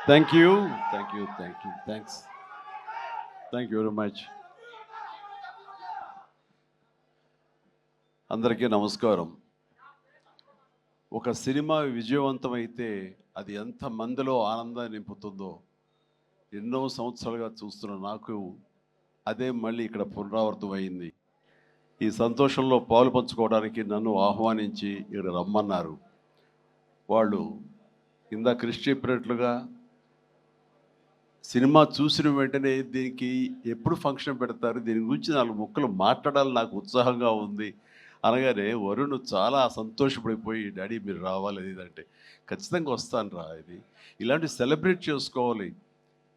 Thank you. Thanks. Thank you very much. అందరికీ నమస్కారం. ఒక సినిమా విజయవంతమైతే అది ఎంత మందిలో ఆనందాన్ని నింపుతుందో ఎన్నో సంవత్సరాలుగా చూస్తున్న నాకు అదే మళ్ళీ ఇక్కడ పునరావృతం అయింది. ఈ సంతోషంలో పాలు పంచుకోవడానికి నన్ను ఆహ్వానించి ఇక్కడ రమ్మన్నారు. వాళ్ళు ఇందా కృషి చెప్పినట్లుగా సినిమా చూసిన వెంటనే దీనికి ఎప్పుడు ఫంక్షన్ పెడతారు, దీని గురించి 4 ముక్కలు మాట్లాడాలని నాకు ఉత్సాహంగా ఉంది అనగానే వరుణ్ చాలా సంతోషపడిపోయి, డాడీ మీరు రావాలి అది అంటే, ఖచ్చితంగా వస్తాను రా, ఇది ఇలాంటి సెలబ్రేట్ చేసుకోవాలి,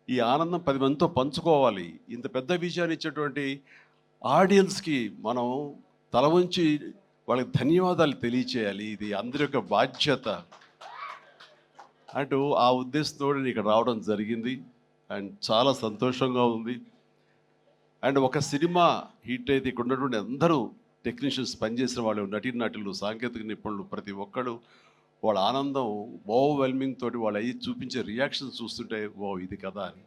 ఈ ఆనందం 10 మందితో పంచుకోవాలి. ఇంత పెద్ద విజయాన్ని ఇచ్చేటువంటి ఆడియన్స్కి మనం తల వంచి వాళ్ళకి ధన్యవాదాలు తెలియచేయాలి. ఇది అందరి యొక్క బాధ్యత అంటూ ఆ ఉద్దేశంతో నేను ఇక్కడ రావడం జరిగింది. అండ్ చాలా సంతోషంగా ఉంది. అండ్ ఒక సినిమా హిట్ అయితే ఇక్కడ ఉన్నటువంటి అందరూ టెక్నీషియన్స్, పనిచేసిన వాళ్ళు, నటీనటులు, సాంకేతిక నిపుణులు, ప్రతి ఒక్కడు వాళ్ళ ఆనందం ఓవర్వెల్మింగ్ తోటి వాళ్ళు అయ్యి చూపించే రియాక్షన్స్ చూస్తుంటే ఓ ఇది కదా అని.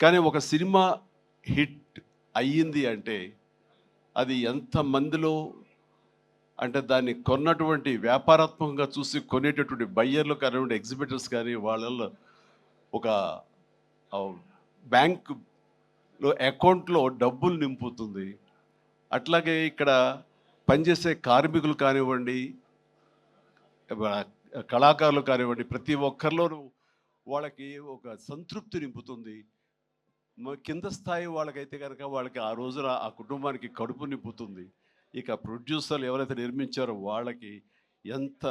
కానీ ఒక సినిమా హిట్ అయ్యింది అంటే అది ఎంతమందిలో, అంటే దాన్ని కొన్నటువంటి వ్యాపారాత్మకంగా చూసి కొనేటటువంటి బయ్యర్లు కానివ్వండి, ఎగ్జిబిటర్స్ కానీ, వాళ్ళల్లో ఒక బ్యాంకులో అకౌంట్లో డబ్బులు నింపుతుంది. అట్లాగే ఇక్కడ పనిచేసే కార్మికులు కానివ్వండి, కళాకారులు కానివ్వండి, ప్రతి ఒక్కరిలోనూ వాళ్ళకి ఒక సంతృప్తి నింపుతుంది. కింద స్థాయి వాళ్ళకైతే కనుక వాళ్ళకి ఆ రోజున ఆ కుటుంబానికి కడుపు నింపుతుంది. ఇక ప్రొడ్యూసర్లు ఎవరైతే నిర్మించారో వాళ్ళకి ఎంత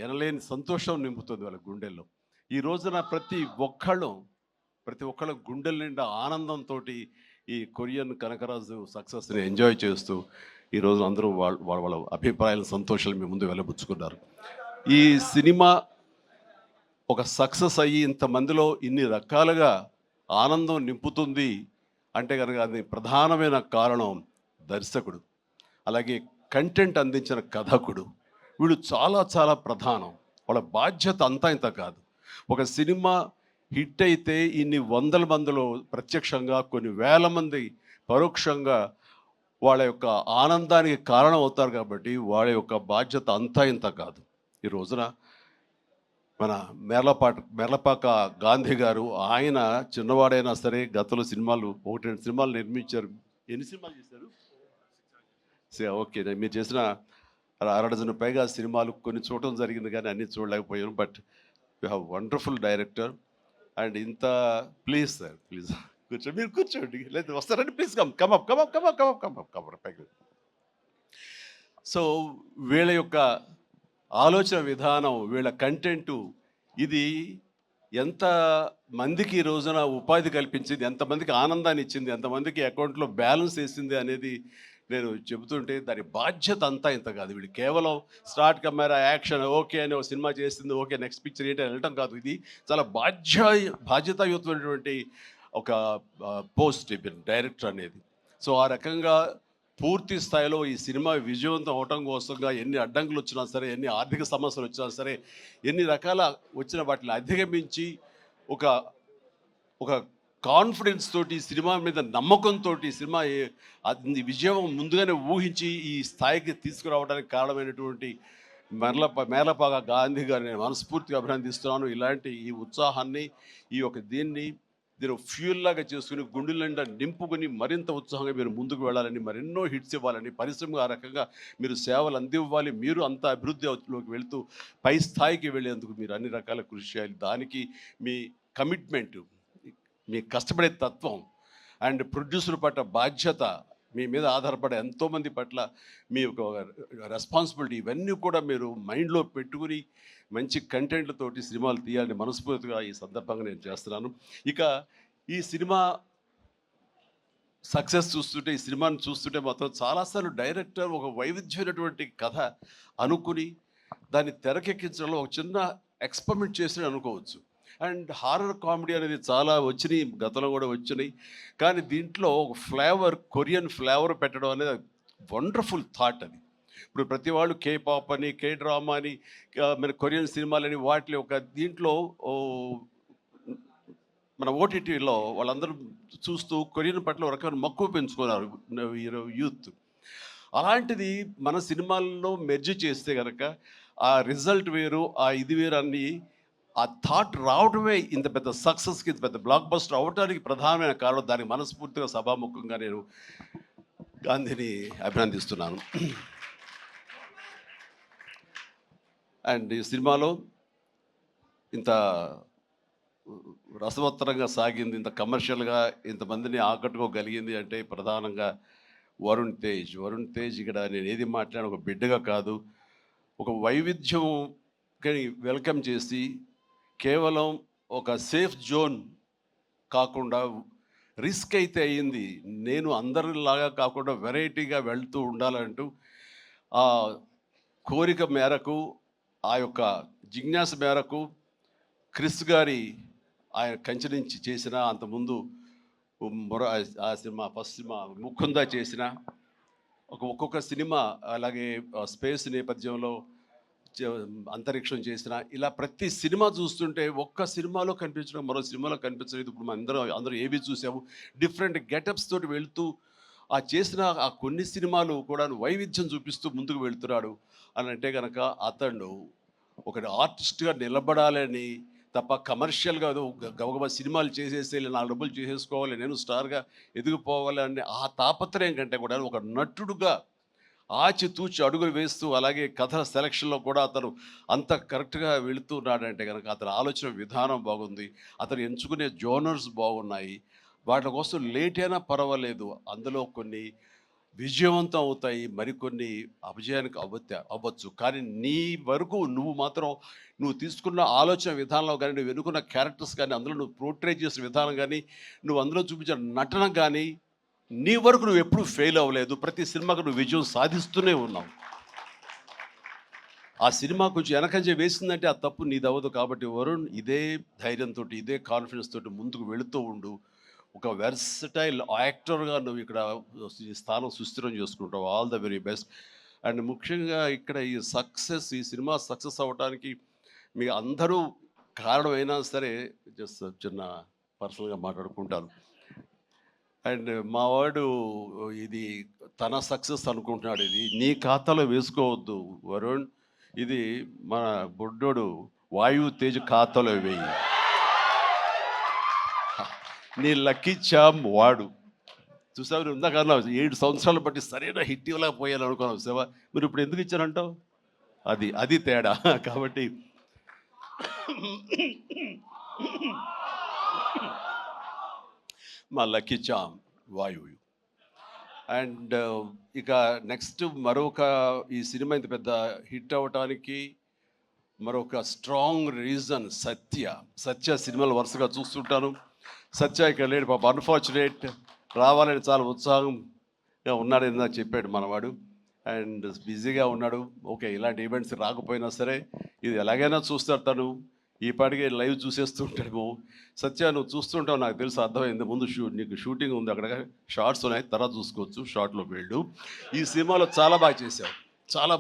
ఎనలేని సంతోషం నింపుతుంది వాళ్ళ గుండెల్లో. ఈ రోజున ప్రతి ఒక్కళ్ళ గుండెల నిండా ఆనందంతో ఈ కొరియన్ కనకరాజు సక్సెస్ని ఎంజాయ్ చేస్తూ ఈ రోజు అందరూ వాళ్ళ అభిప్రాయాల సంతోషాలు మీ ముందు వెళ్ళబుచ్చుకున్నారు. ఈ సినిమా ఒక సక్సెస్ అయ్యి ఇంతమందిలో ఇన్ని రకాలుగా ఆనందం నింపుతుంది అంటే కనుక అది ప్రధానమైన కారణం దర్శకుడు, అలాగే కంటెంట్ అందించిన కథకుడు. వీళ్ళు చాలా చాలా ప్రధానం. వాళ్ళ బాధ్యత అంతా ఇంత కాదు. ఒక సినిమా హిట్ అయితే ఇన్ని వందల మందిలో ప్రత్యక్షంగా, కొన్ని వేల మంది పరోక్షంగా వాళ్ళ యొక్క ఆనందానికి కారణం అవుతారు. కాబట్టి వాళ్ళ యొక్క బాధ్యత అంతా ఇంత కాదు. ఈ రోజున మన మేర్లపాక గాంధీ గారు, ఆయన చిన్నవాడైనా సరే గతంలో సినిమాలు 1-2 సినిమాలు నిర్మించారు. ఎన్ని సినిమాలు చేశారు? ఓకే, మీరు చేసిన 6 డజన్ పైగా సినిమాలు కొన్ని చూడటం జరిగింది, కానీ అన్ని చూడలేకపోయాను. But you have wonderful director. And ఇంత ప్లీజ్ సార్, ప్లీజ్ కూర్చోండి, మీరు కూర్చోండి, లేదు వస్తారండి, ప్లీజ్ కమ్ పైకి. సో వీళ్ళ యొక్క ఆలోచన విధానం, వీళ్ళ కంటెంటు, ఇది ఎంత మందికి ఈ రోజున ఉపాధి కల్పించింది, ఎంతమందికి ఆనందాన్ని ఇచ్చింది, ఎంతమందికి అకౌంట్లో బ్యాలెన్స్ వేసింది అనేది నేను చెబుతుంటే దాని బాధ్యత అంతా ఇంత కాదు. వీళ్ళు కేవలం స్టార్ట్ కెమెరా యాక్షన్ ఓకే అని ఒక సినిమా చేసింది, ఓకే నెక్స్ట్ పిక్చర్ ఏంటి అని వెళ్ళటం కాదు. ఇది చాలా బాధ్యతాయుతమైనటువంటి ఒక పోస్ట్ డైరెక్టర్ అనేది. సో ఆ రకంగా పూర్తి స్థాయిలో ఈ సినిమా విజయవంతం అవటం కోసంగా ఎన్ని అడ్డంకులు వచ్చినా సరే, ఎన్ని ఆర్థిక సమస్యలు వచ్చినా సరే, ఎన్ని రకాల వచ్చిన వాటిని అధిగమించి ఒక ఒక కాన్ఫిడెన్స్ తోటి, సినిమా మీద నమ్మకంతో సినిమా విజయం ముందుగానే ఊహించి ఈ స్థాయికి తీసుకురావడానికి కారణమైనటువంటి మేర్లపాక గాంధీ గారిని నేను మనస్ఫూర్తిగా అభినందిస్తున్నాను. ఇలాంటి ఈ ఉత్సాహాన్ని, ఈ యొక్క దీన్ని ఫ్యూల్ లాగా చేసుకుని గుండెల నిండా నింపుకొని మరింత ఉత్సాహంగా మీరు ముందుకు వెళ్ళాలని, మరెన్నో హిట్స్ ఇవ్వాలని, పరిశ్రమ ఆ రకంగా మీరు సేవలు అందివ్వాలి, మీరు అంత అభివృద్ధిలోకి వెళుతూ పై స్థాయికి వెళ్ళేందుకు మీరు అన్ని రకాల కృషి చేయాలి. దానికి మీ కమిట్మెంట్, మీ కష్టపడే తత్వం అండ్ ప్రొడ్యూసర్ పట్ల బాధ్యత, మీ మీద ఆధారపడే ఎంతోమంది పట్ల మీ యొక్క రెస్పాన్సిబిలిటీ, ఇవన్నీ కూడా మీరు మైండ్లో పెట్టుకుని మంచి కంటెంట్లతోటి సినిమాలు తీయాలని మనస్ఫూర్తిగా ఈ సందర్భంగా నేను చేస్తున్నాను. ఇక ఈ సినిమా సక్సెస్ చూస్తుంటే, ఈ సినిమాని చూస్తుంటే మాత్రం చాలాసార్లు డైరెక్టర్ ఒక వైవిధ్యమైనటువంటి కథ అనుకుని దాన్ని తెరకెక్కించడంలో ఒక చిన్న ఎక్స్పెరిమెంట్ చేసి అనుకోవచ్చు. అండ్ హారర్ కామెడీ అనేది చాలా వచ్చినాయి, గతంలో కూడా వచ్చినాయి. కానీ దీంట్లో ఒక ఫ్లేవర్, కొరియన్ ఫ్లేవర్ పెట్టడం అనేది వండర్ఫుల్ థాట్ అది. ఇప్పుడు ప్రతి వాళ్ళు కే పాప్ అని, కే డ్రామా అని, మన కొరియన్ సినిమాలని, వాటి ఒక దీంట్లో మన ఓటీటీలో వాళ్ళందరూ చూస్తూ కొరియన్ పట్ల ఒక రకమైన మక్కువ పెంచుకున్నారు యూత్. అలాంటిది మన సినిమాల్లో మెర్జ్ చేస్తే గనక ఆ రిజల్ట్ వేరు, ఆ ఇది వేరు అని ఆ థాట్ రావడమే ఇంత పెద్ద సక్సెస్‌కి, ఇంత పెద్ద బ్లాక్ బస్టర్ అవ్వటానికి ప్రధానమైన కారణం. దానికి మనస్ఫూర్తిగా సభాముఖంగా నేను గాంధీని అభినందిస్తున్నాను. అండ్ ఈ సినిమాలో ఇంత రసవత్తరంగా సాగింది, ఇంత కమర్షియల్గా ఇంతమందిని ఆకట్టుకోగలిగింది అంటే ప్రధానంగా వరుణ్ తేజ్. వరుణ్ తేజ్ ఇక్కడ నేను ఏది మాట్లాడిన ఒక బిడ్డగా కాదు, ఒక వైవిధ్యం వెల్కమ్ చేసి కేవలం ఒక సేఫ్ జోన్ కాకుండా రిస్క్ అయితే అయ్యింది. నేను అందరిలాగా కాకుండా వెరైటీగా వెళ్తూ ఉండాలంటూ ఆ కోరిక మేరకు, ఆ యొక్క జిజ్ఞాస మేరకు క్రిస్ గారి ఆయన కంచె నుంచి చేసిన, అంతకుముందు ఆ సినిమా ఫస్ట్ సినిమా ముకుందా చేసిన ఒక్కొక్క సినిమా, అలాగే స్పేస్ నేపథ్యంలో అంతరిక్షం చేసిన, ఇలా ప్రతి సినిమా చూస్తుంటే ఒక్క సినిమాలో కనిపించడం మరో సినిమాలో కనిపించలేదు. ఇప్పుడు అందరూ ఏవి చూసాము, డిఫరెంట్ గెటప్స్ తోటి వెళ్తూ ఆ చేసిన ఆ కొన్ని సినిమాలు కూడా వైవిధ్యం చూపిస్తూ ముందుకు వెళ్తున్నాడు అని అంటే కనుక అతను ఒక ఆర్టిస్ట్గా నిలబడాలని తప్ప కమర్షియల్గా గబగబా సినిమాలు చేసేసి 4 డబ్బులు చేసేసుకోవాలి, నేను స్టార్గా ఎదిగిపోవాలి అనే ఆ తాపత్రయం కంటే కూడా ఒక నటుడుగా ఆచితూచి అడుగులు వేస్తూ, అలాగే కథ సెలక్షన్లో కూడా అతను అంత కరెక్ట్గా వెళుతున్నాడంటే కనుక అతని ఆలోచన విధానం బాగుంది, అతను ఎంచుకునే జోనర్స్ బాగున్నాయి. వాటి కోసం లేట్ అయినా పర్వాలేదు, అందులో కొన్ని విజయవంతం అవుతాయి, మరికొన్ని అపజయానికి అవ్వచ్చు. కానీ నీ వరకు నువ్వు మాత్రం నువ్వు తీసుకున్న ఆలోచన విధానంలో కానీ, నువ్వు ఎన్నుకున్న క్యారెక్టర్స్ కానీ, అందులో నువ్వు పోర్ట్రే చేసిన విధానం కానీ, నువ్వు అందులో చూపించిన నటన కానీ, నీ వరకు నువ్వు ఎప్పుడూ ఫెయిల్ అవ్వలేదు. ప్రతి సినిమాకు నువ్వు విజయం సాధిస్తూనే ఉన్నావు. ఆ సినిమా కొంచెం వెనకంజ వేసిందంటే ఆ తప్పు నీదవ్వదు. కాబట్టి వరుణ్ ఇదే ధైర్యంతో, ఇదే కాన్ఫిడెన్స్ తోటి ముందుకు వెళుతూ ఉండు. ఒక వెర్సటైల్ యాక్టర్గా నువ్వు ఇక్కడ ఈ స్థానం సుస్థిరం చేసుకుంటావు. All the very best. And ముఖ్యంగా ఇక్కడ ఈ సినిమా సక్సెస్ అవ్వడానికి మీ అందరూ కారణమైనా సరే, జస్ట్ చిన్న పర్సనల్గా మాట్లాడుకుంటాను. అండ్ మా వాడు ఇది తన సక్సెస్ అనుకుంటున్నాడు. ఇది నీ ఖాతాలో వేసుకోవద్దు వరుణ్, ఇది మన బుడ్డోడు వాయువు తేజ్ ఖాతాలో వేయి. నీ లక్కీ చామ్ వాడు. చూసావు, ఇందాక 7 సంవత్సరాలు బట్టి సరైన హిట్ ఇవ్వలేకపోయాను అనుకున్నావు శివ, మీరు ఇప్పుడు ఎందుకు ఇచ్చారంటావు? అది తేడా. కాబట్టి మా లక్కీ చామ్ వాయువు. అండ్ ఇక నెక్స్ట్ మరొక ఈ సినిమా ఇంత పెద్ద హిట్ అవ్వటానికి మరొక స్ట్రాంగ్ రీజన్ సత్య సినిమాలు వరుసగా చూస్తుంటాను. సత్య ఇక్కడ లేడు పాప, అన్ఫార్చునేట్. రావాలని చాలా ఉత్సాహంగా ఉన్నాడని నాకు చెప్పాడు మనవాడు. అండ్ బిజీగా ఉన్నాడు. ఓకే, ఇలాంటి ఈవెంట్స్ రాకపోయినా సరే ఇది ఎలాగైనా చూస్తాడు తను. ఈ పాటికి లైవ్ చూసేస్తూ ఉంటాడు. సత్య నువ్వు చూస్తుంటావు, నాకు తెలుసు, అర్థమైంది. ముందు నీకు షూటింగ్ ఉంది, అక్కడ షార్ట్స్ ఉన్నాయి, తర్వాత చూసుకోవచ్చు, షార్ట్లోకి వెళ్ళు. ఈ సినిమాలో చాలా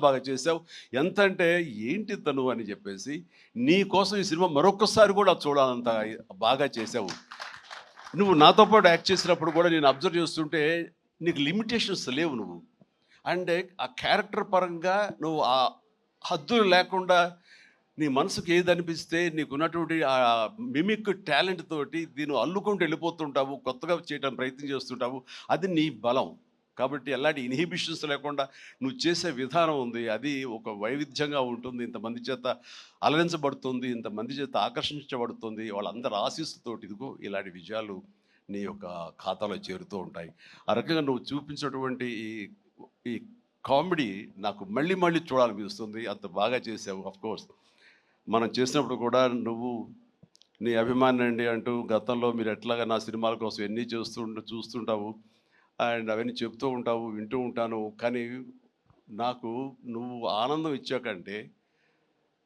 బాగా చేసావు. ఎంత అంటే ఏంటి తను అని చెప్పేసి నీ కోసం ఈ సినిమా మరొకసారి కూడా చూడాలంత బాగా చేసావు. నువ్వు నాతో పాటు యాక్ట్ చేసినప్పుడు కూడా నేను అబ్జర్వ్ చేస్తుంటే నీకు లిమిటేషన్స్ లేవు నువ్వు. అండ్ ఆ క్యారెక్టర్ పరంగా నువ్వు ఆ హద్దులు లేకుండా నీ మనసుకు ఏది అనిపిస్తే నీకున్నటువంటి ఆ మిమిక్ టాలెంట్ తోటి దీన్ని అల్లుకుంటూ వెళ్ళిపోతుంటావు, కొత్తగా చేయడానికి ప్రయత్నం చేస్తుంటావు. అది నీ బలం. కాబట్టి ఎలాంటి ఇన్హిబిషన్స్ లేకుండా నువ్వు చేసే విధానం ఉంది, అది ఒక వైవిధ్యంగా ఉంటుంది. ఇంతమంది చేత అలరించబడుతుంది, ఇంతమంది చేత ఆకర్షించబడుతుంది. వాళ్ళందరూ ఆశీస్సుతోటి ఇదిగో ఇలాంటి విజయాలు నీ యొక్క ఖాతాలో చేరుతూ ఉంటాయి. ఆ రకంగా నువ్వు చూపించినటువంటి ఈ కామెడీ నాకు మళ్ళీ చూడాలనిపిస్తుంది. అంత బాగా చేసావు. అఫ్కోర్స్ మనం చేసినప్పుడు కూడా నువ్వు నీ అభిమాని అండి అంటూ గతంలో మీరు ఎట్లాగా నా సినిమాల కోసం ఎన్ని చూస్తుంటావు అండ్ అవన్నీ చెప్తూ ఉంటావు, వింటూ ఉంటాను. కానీ నాకు నువ్వు ఆనందం ఇచ్చాకంటే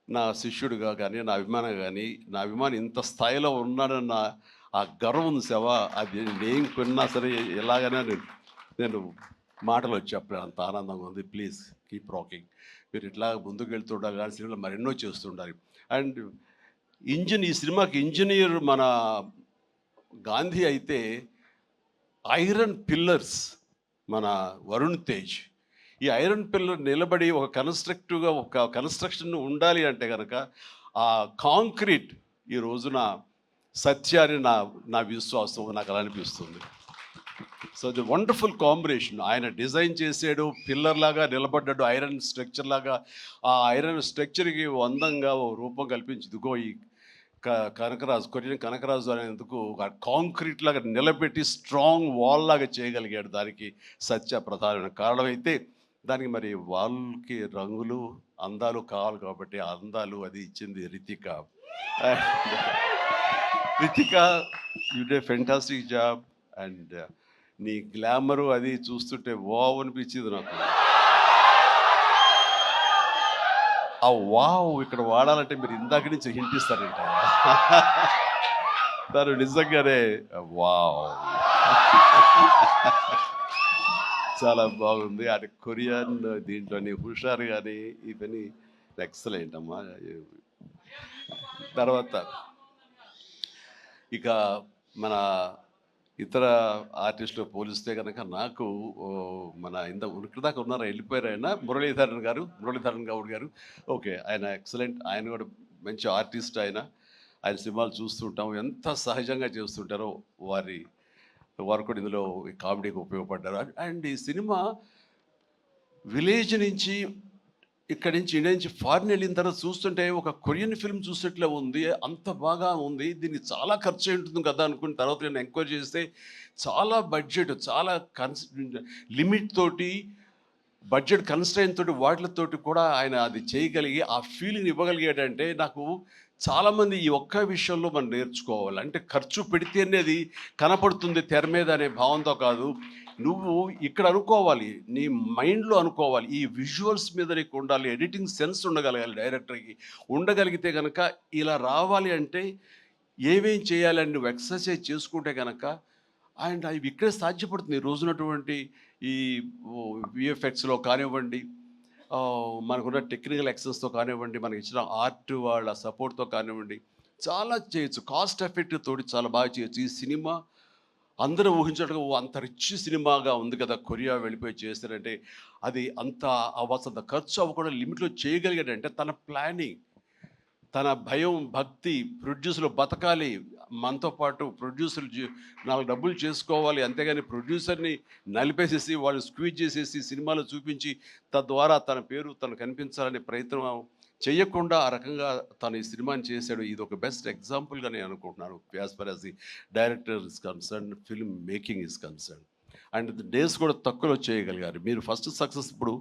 నా శిష్యుడిగా కానీ, నా అభిమాని ఇంత స్థాయిలో ఉన్నాడన్న ఆ గర్వం ఉంది శవ. అది నేను కొన్నా సరే ఎలాగైనా నేను మాటలు చెప్పాను, అంత ఆనందంగా ఉంది. Please keep rocking. మీరు ఇట్లా ముందుకు వెళ్తుండాలి, కానీ సినిమాలు మరెన్నో చేస్తుండాలి. అండ్ ఈ సినిమాకి ఇంజనీర్ మన గాంధీ అయితే ఐరన్ పిల్లర్స్ మన వరుణ్ తేజ్. ఈ ఐరన్ పిల్లర్ నిలబడి ఒక కన్‌స్ట్రక్టివ్‌గా ఒక కన్‌స్ట్రక్షన్ ఉండాలి అంటే గనక ఆ కాంక్రీట్ ఈ రోజున సత్య అని నా విశ్వాసం. నాకు అలా అనిపిస్తుంది. So the wonderful combination. ఆయన డిజైన్ చేసాడు, పిల్లర్ లాగా నిలబడ్డాడు, ఐరన్ స్ట్రక్చర్ లాగా. ఆ ఐరన్ స్ట్రక్చర్‌కి అందంగా ఓ రూపం కల్పించి ఇదిగో ఈ కనకరాజు, కొరియన్ కనకరాజు అనేందుకు ఒక కాంక్రీట్ లాగా నిలబెట్టి స్ట్రాంగ్ వాల్ లాగా చేయగలిగాడు. దానికి సత్య ప్రధానమైన కారణం అయితే, దానికి మరి వాల్‌కి రంగులు, అందాలు కావాలి కాబట్టి ఆ అందాలు అది ఇచ్చింది Ritika. Ritika, you did fantastic job. And నీ గ్లామరు అది చూస్తుంటే వావ్ అనిపించింది నాకు. ఆ వావ్ ఇక్కడ వాడాలంటే మీరు ఇందాక నుంచి హింట్ ఇస్తారంట. తను నిజంగానే వావ్! చాలా బాగుంది. అది కొరియన్ దీంట్లోని హుషారు గాని ఇవన్నీ ఎక్సలెంట్ అమ్మా. తర్వాత ఇక మన ఇతర ఆర్టిస్టులు పోలిస్తే కనుక నాకు మన ఇక్కడిదాకా ఉన్నారా, వెళ్ళిపోయారు ఆయన, మురళీధరన్ గౌడ్ గారు. ఓకే, ఆయన ఎక్సలెంట్. ఆయన కూడా మంచి ఆర్టిస్ట్. ఆయన సినిమాలు చూస్తుంటాం, ఎంత సహజంగా చేస్తుంటారో. వారు కూడా ఇందులో కామెడీకి ఉపయోగపడ్డారు. అండ్ ఈ సినిమా విలేజ్ నుంచి ఇక్కడి నుంచి ఇండియా నుంచి ఫారిన్ వెళ్ళిన తర్వాత చూస్తుంటే ఒక కొరియన్ ఫిల్మ్ చూసేట్లే ఉంది. అంత బాగా ఉంది. దీనికి చాలా ఖర్చు అయి ఉంటుంది కదా అనుకున్న తర్వాత నేను ఎంక్వైరీ చేస్తే చాలా బడ్జెట్, చాలా లిమిట్ తోటి, బడ్జెట్ కన్స్ట్రైన్ తోటి, వాటితోటి కూడా ఆయన అది చేయగలిగి ఆ ఫీలింగ్ ఇవ్వగలిగాడంటే నాకు చాలామంది ఈ ఒక్క విషయంలో మనం నేర్చుకోవాలి. అంటే ఖర్చు పెడితేనే అది కనపడుతుంది తెర మీద అనే భావంతో కాదు, నువ్వు ఇక్కడ అనుకోవాలి, నీ మైండ్లో అనుకోవాలి. ఈ విజువల్స్ మీద నీకు ఉండాలి, ఎడిటింగ్ సెన్స్ ఉండగలగాలి డైరెక్టర్కి. ఉండగలిగితే కనుక ఇలా రావాలి అంటే ఏమేం చేయాలని నువ్వు ఎక్సర్సైజ్ చేసుకుంటే కనుక అండ్ అవి ఇక్కడే సాధ్యపడుతుంది. ఈ రోజునటువంటి ఈ విఎఫ్ఎక్స్లో కానివ్వండి, మనకున్న టెక్నికల్ ఎక్సెస్తో కానివ్వండి, మనకి ఇచ్చిన ఆర్ట్ వాళ్ళ సపోర్ట్తో కానివ్వండి, చాలా చేయొచ్చు. కాస్ట్ ఎఫెక్టివ్ తోటి చాలా బాగా చేయొచ్చు. ఈ సినిమా అందరూ ఊహించడం అంత రిచ్ సినిమాగా ఉంది కదా, కొరియా వెళ్ళిపోయి చేస్తారంటే అది అంత అవ్వాల్సినంత ఖర్చు అవ్వకుండా లిమిట్లో చేయగలిగాడంటే తన ప్లానింగ్, తన భయం, భక్తి, ప్రొడ్యూసర్లు బతకాలి, మనతో పాటు ప్రొడ్యూసర్లు 4 డబ్బులు చేసుకోవాలి, అంతేగాని ప్రొడ్యూసర్ని నలిపేసేసి వాళ్ళు స్క్వీజ్ చేసేసి సినిమాలో చూపించి తద్వారా తన పేరు తను కనిపించాలనే ప్రయత్నం చేయకుండా ఆ రకంగా తను ఈ సినిమాని చేశాడు. ఇది ఒక బెస్ట్ ఎగ్జాంపుల్గా నేను అనుకుంటున్నాను, as for as the director is concern, film making is concern. And days కూడా తక్కువలో చేయగలిగారు. మీరు ఫస్ట్ సక్సెస్ ఇప్పుడు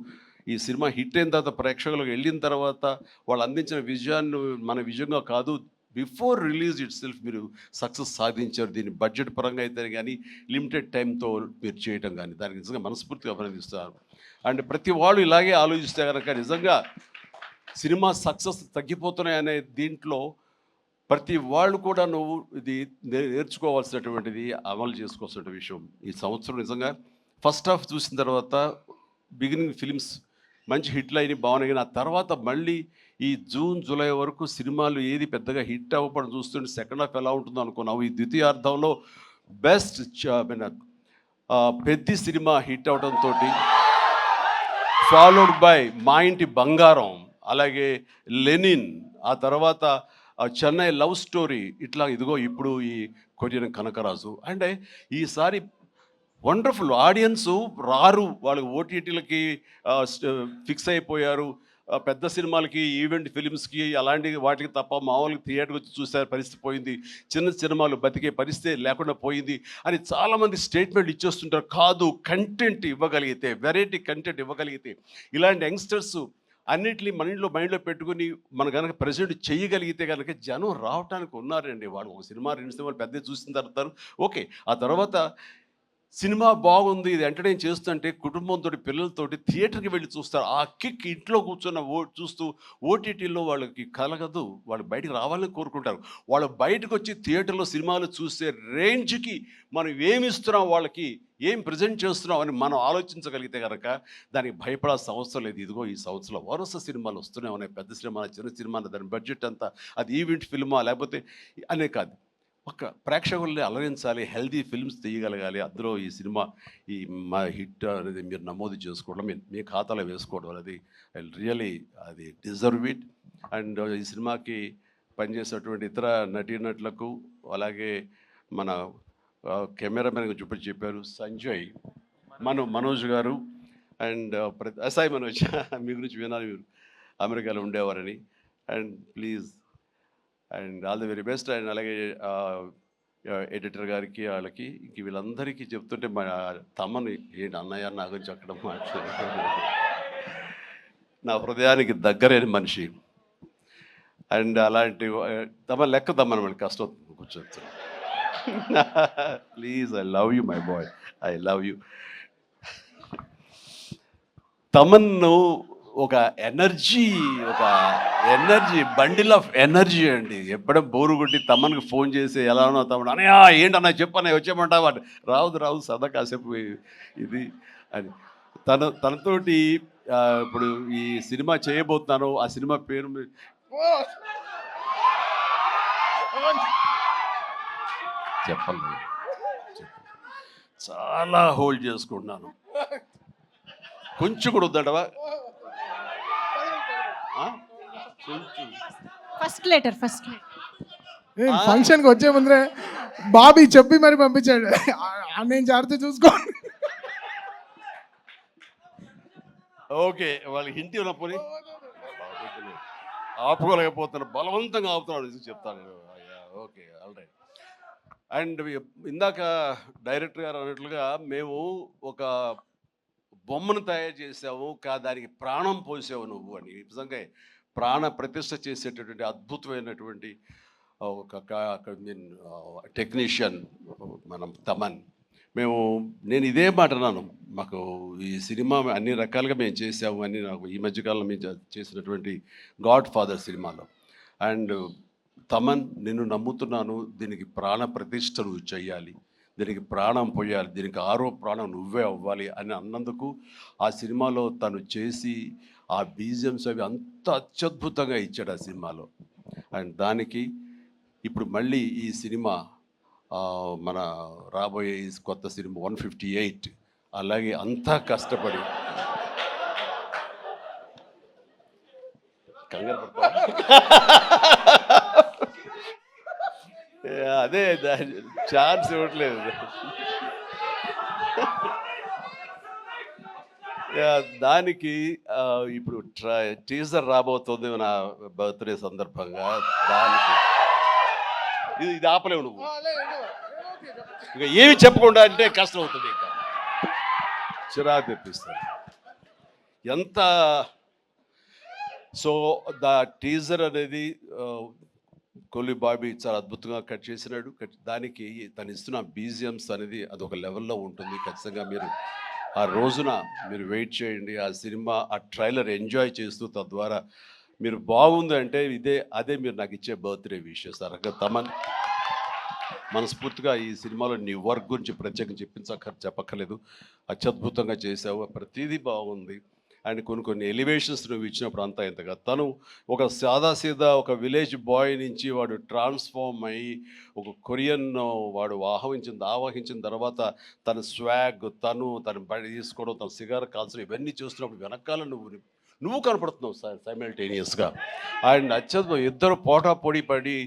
ఈ సినిమా హిట్ అయిన తర్వాత ప్రేక్షకులకు వెళ్ళిన తర్వాత వాళ్ళు అందించిన విజయాన్ని మన విజయంగా కాదు, బిఫోర్ రిలీజ్ ఇట్ సెల్ఫ్ మీరు సక్సెస్ సాధించారు. దీన్ని బడ్జెట్ పరంగా అయితే కానీ, లిమిటెడ్ టైంతో మీరు చేయటం కానీ, దానికి నిజంగా మనస్ఫూర్తిగా అభినందిస్తారు. అండ్ ప్రతి వాళ్ళు ఇలాగే ఆలోచిస్తే కనుక నిజంగా సినిమా సక్సెస్ తగ్గిపోతున్నాయనే దీంట్లో ప్రతి వాళ్ళు కూడా నువ్వు ఇది నేర్చుకోవాల్సినటువంటిది, అమలు చేసుకోవాల్సిన విషయం. ఈ సంవత్సరం నిజంగా ఫస్ట్ హాఫ్ చూసిన తర్వాత బిగినింగ్ ఫిలిమ్స్ మంచి హిట్లు అయినాయి, బాగున్నాయి. ఆ తర్వాత మళ్ళీ ఈ జూన్ జూలై వరకు సినిమాలు ఏది పెద్దగా హిట్ అవ్వడం చూస్తుంటే సెకండ్ హాఫ్ ఎలా ఉంటుందో అనుకున్నావు. ఈ ద్వితీయార్థంలో బెస్ట్ పెద్ద సినిమా హిట్ అవడంతో ఫాలోడ్ బై మా ఇంటి బంగారం, అలాగే లెనిన్, ఆ తర్వాత చెన్నై లవ్ స్టోరీ, ఇట్లా ఇదిగో ఇప్పుడు ఈ కొరియన్ కనకరాజు. అంటే ఈసారి వండర్ఫుల్ ఆడియన్సు రారు, వాళ్ళకి ఓటీటీలకి ఫిక్స్ అయిపోయారు. పెద్ద సినిమాలకి, ఈవెంట్ ఫిలిమ్స్కి, అలాంటి వాటికి తప్ప మామూలుగా థియేటర్కి వచ్చి చూసే పరిస్థితి పోయింది, చిన్న సినిమాలు బతికే పరిస్థితి లేకుండా పోయింది అని చాలామంది స్టేట్మెంట్ ఇచ్చేస్తుంటారు. కాదు, కంటెంట్ ఇవ్వగలిగితే, వెరైటీ కంటెంట్ ఇవ్వగలిగితే, ఇలాంటి యంగ్స్టర్స్ అన్నిటినీ మైండ్లో పెట్టుకుని మన కనుక ప్రజెంట్ చేయగలిగితే కనుక జనం రావడానికి ఉన్నారండి. వాళ్ళు ఒక సినిమా 2 సినిమాలు పెద్ద చూసిన తర్వాత ఓకే, ఆ తర్వాత సినిమా బాగుంది, ఇది ఎంటర్టైన్ చేస్తుంటే కుటుంబంతో, పిల్లలతోటి థియేటర్కి వెళ్ళి చూస్తారు. ఆ కిక్ ఇంట్లో కూర్చొన్న చూస్తూ ఓటీటీలో వాళ్ళకి కలగదు. వాళ్ళు బయటికి రావాలని కోరుకుంటారు. వాళ్ళు బయటకు వచ్చి థియేటర్లో సినిమాలు చూసే రేంజ్కి మనం ఏమి ఇస్తున్నాం, వాళ్ళకి ఏం ప్రజెంట్ చేస్తున్నాం అని మనం ఆలోచించగలిగితే కనుక దానికి భయపడాల్సిన అవసరం లేదు. ఇదిగో ఈ సంవత్సరంలో వరుస సినిమాలు వస్తూనే ఉన్నాయి, పెద్ద సినిమాలు, చిన్న సినిమాలు, దాని బడ్జెట్ అంతా అది ఈవెంట్ ఫిల్మా లేకపోతే అనే కాదు, ఒక ప్రేక్షకుల్ని అలరించాలి, హెల్తీ ఫిల్మ్స్ తీయగలగాలి. అందులో ఈ సినిమా ఈ మా హిట్ అనేది మీరు నమోదు చేసుకోవడం, మీ ఖాతాలో వేసుకోవడం అనేది ఐ రియలీ అది డిజర్వ్ ఇట్. అండ్ ఈ సినిమాకి పనిచేసేటువంటి ఇతర నటీనటులకు, అలాగే మన కెమెరామెన్గా చెప్పారు సంజయ్, మనోజ్ గారు, అండ్ సాయి మనోజ్ మీ గురించి వినాలి, మీరు అమెరికాలో ఉండేవారని. And please and all the very best. And అలాగే ఎడిటర్ గారికి, వాళ్ళకి ఇంక వీళ్ళందరికీ చెప్తుంటే మా తమ్మని ఏంటి అన్నయ్య నా గురించి అక్కడ మాట్లాడారు. నా హృదయానికి దగ్గరైన మనిషి. అండ్ అలాంటి తమ లెక్క తమ్మని మళ్ళీ కష్టం కూర్చోవచ్చు. Please, I love you my boy, I love you. తమన్ను ఒక ఎనర్జీ బండిల్ ఆఫ్ ఎనర్జీ అండి. ఎప్పుడో బోరు కొట్టి తమన్కి ఫోన్ చేసి ఎలా ఉన్నా తమ్ముడు, అన్నయ్య ఏంటన్నా చెప్పన్నయ్య వచ్చేయమంటావా, రావు సదా కాసేపు ఇది అని. తనతోటి ఇప్పుడు ఈ సినిమా చేయబోతున్నాను, ఆ సినిమా పేరు చెప్పండి, చాలా హోల్డ్ చేసుకుంటున్నాను. కొంచెం కూడా వద్దంటవా? ఫస్ట్ లెటర్ ఫంక్షన్కి వచ్చే ముందరే బాబీ చెప్పి మరి పంపించాడు, నేను జాగ్రత్త చూసుకో. ఓకే, వాళ్ళకి హింట్ ఉన్నప్పుడు ఆపుకోలేకపోతున్నారు, బలవంతంగా ఆపుతున్నాడు చెప్తాను. Okay, all right. అండ్ ఇందాక డైరెక్టర్ గారు అన్నట్లుగా మేము ఒక బొమ్మను తయారు చేసావు, దానికి ప్రాణం పోసావు నువ్వు అని. నిజంగా ప్రాణ ప్రతిష్ఠ చేసేటటువంటి అద్భుతమైనటువంటి ఒక టెక్నీషియన్ మనం తమన్. నేను ఇదే మాట అన్నాను, మాకు ఈ సినిమా అన్ని రకాలుగా మేము చేసాము అని. నాకు ఈ మధ్యకాలంలో మేము చేసినటువంటి గాడ్ ఫాదర్ సినిమాలో, అండ్ తమన్ నిన్ను నమ్ముతున్నాను, దీనికి ప్రాణ ప్రతిష్ఠ నువ్వు చెయ్యాలి, దీనికి ప్రాణం పోయాలి, దీనికి ఆరో ప్రాణం నువ్వే అవ్వాలి అని అన్నందుకు ఆ సినిమాలో తను చేసి ఆ బీజిఎమ్స్ అవి అంత అత్యద్భుతంగా ఇచ్చాడు ఆ సినిమాలో. అండ్ దానికి ఇప్పుడు మళ్ళీ ఈ సినిమా మన రాబోయే కొత్త సినిమా 158 అలాగే అంతా కష్టపడి కంగారు అదే ఛాన్స్ ఇవ్వట్లేదు. దానికి ఇప్పుడు టీజర్ రాబోతుంది నా బర్త్డే సందర్భంగా. దానికి ఇది ఆపలేవు నువ్వు, ఇంకా ఏమి చెప్పకుండా అంటే కష్టం అవుతుంది, ఇంకా చిరాకు తెప్పిస్తాను ఎంత. సో ద టీజర్ అనేది కొల్లి బాబీ చాలా అద్భుతంగా కట్ చేసినాడు. దానికి తను ఇస్తున్న బీజిఎమ్స్ అనేది అదొక లెవెల్లో ఉంటుంది. ఖచ్చితంగా మీరు ఆ రోజున మీరు వెయిట్ చేయండి. ఆ సినిమా ఆ ట్రైలర్ ఎంజాయ్ చేస్తూ తద్వారా మీరు బాగుంది అంటే అదే మీరు నాకు ఇచ్చే బర్త్డే విషెస్. తమన్ మనస్ఫూర్తిగా ఈ సినిమాలో నీ వర్క్ గురించి ప్రత్యేకంగా చెప్పక్కర్లేదు, అత్యద్భుతంగా చేసావు, ప్రతిదీ బాగుంది. అండ్ కొన్ని ఎలివేషన్స్ నువ్వు ఇచ్చినప్పుడు అంతా ఇంతగా తను ఒక సాదాసీదా ఒక విలేజ్ బాయ్ నుంచి వాడు ట్రాన్స్ఫార్మ్ అయ్యి ఒక కొరియన్ వాడు ఆవహించిన తర్వాత తన స్వాగ్, తను బడి తీసుకోవడం, తన సిగార్ కాల్చడం, ఇవన్నీ చూస్తున్నప్పుడు వెనకాల నువ్వు కనపడుతున్నావు సైమల్టేనియస్గా. అండ్ అత్యద్భుతం, ఇద్దరు పోటీ పడి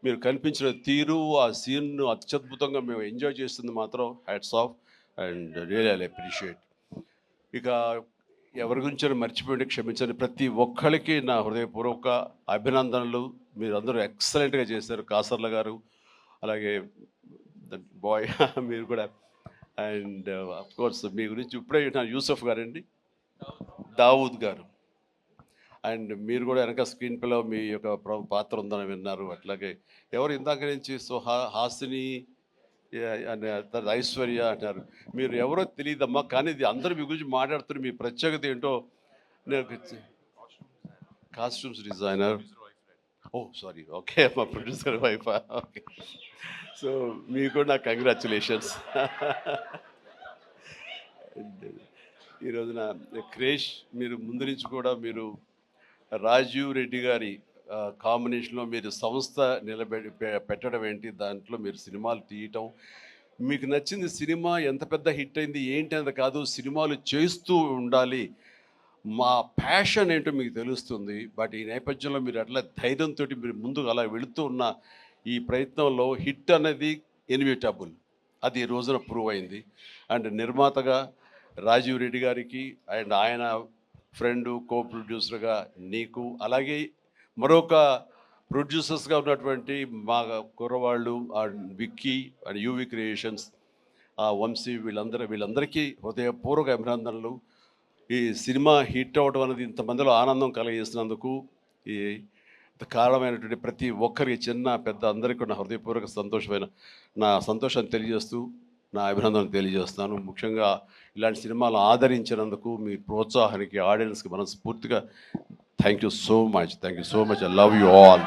మీరు కనిపించిన తీరు, ఆ సీన్ను అత్యద్భుతంగా మేము ఎంజాయ్ చేస్తుంది మాత్రం hats off and really I appreciate. ఇక ఎవరి గురించి మర్చిపోయింది క్షమించండి. ప్రతి ఒక్కరికి నా హృదయపూర్వక అభినందనలు. మీరందరూ ఎక్సలెంట్గా చేశారు. కాసర్ల గారు, అలాగే బాయ్ మీరు కూడా. అండ్ అఫ్కోర్స్ మీ గురించి ఇప్పుడే యూసఫ్ గారండి, దావూద్ గారు. అండ్ మీరు కూడా వెనక స్క్రీన్ ప్లేలో మీ యొక్క పాత్ర ఉందని విన్నారు. అట్లాగే ఎవరు ఇందాక నుంచి హాసిని ఐశ్వర్య అంటారు. మీరు ఎవరో తెలియదమ్మా, కానీ ఇది అందరూ మీ గురించి మాట్లాడుతున్నారు. మీ ప్రత్యేకత ఏంటో నేను కాస్ట్యూమ్స్ డిజైనర్, సారీ, ఓకే, మా ప్రొడ్యూసర్ వైఫ్. ఓకే, సో మీకు కూడా నా కంగ్రాచులేషన్స్. ఈ రోజున క్రేష్ మీరు ముందు నుంచి కూడా మీరు రాజీవ్ రెడ్డి గారి కాంబినేషన్లో మీరు సంస్థ పెట్టడం ఏంటి, దాంట్లో మీరు సినిమాలు తీయటం, మీకు నచ్చింది సినిమా ఎంత పెద్ద హిట్ అయింది ఏంటి అనేది కాదు, సినిమాలు చేస్తూ ఉండాలి, మా ప్యాషన్ ఏంటో మీకు తెలుస్తుంది. బట్ ఈ నేపథ్యంలో మీరు అట్లా ధైర్యంతో మీరు ముందుకు అలా వెళుతూ ఉన్న ఈ ప్రయత్నంలో హిట్ అనేది ఇన్విటబుల్, అది ఈ రోజున ప్రూవ్ అయింది. అండ్ నిర్మాతగా రాజీవ్ రెడ్డి గారికి అండ్ ఆయన ఫ్రెండు కో ప్రొడ్యూసర్గా నీకు, అలాగే మరొక ప్రొడ్యూసర్స్గా ఉన్నటువంటి మా కుర్రవాళ్ళు Vicky and UV creations, Vamsi, వీళ్ళందరికీ హృదయపూర్వక అభినందనలు. ఈ సినిమా హిట్ అవ్వడం అనేది ఇంతమందిలో ఆనందం కలిగిస్తున్నందుకు ఈ కారణమైనటువంటి ప్రతి ఒక్కరికి, చిన్న పెద్ద అందరికీ నా హృదయపూర్వక నా సంతోషాన్ని తెలియజేస్తూ నా అభినందనలు తెలియజేస్తున్నాను. ముఖ్యంగా ఇలాంటి సినిమాలు ఆదరించినందుకు మీ ప్రోత్సాహానికి, ఆడియన్స్కి మనస్ఫూర్తిగా thank you so much. I love you all.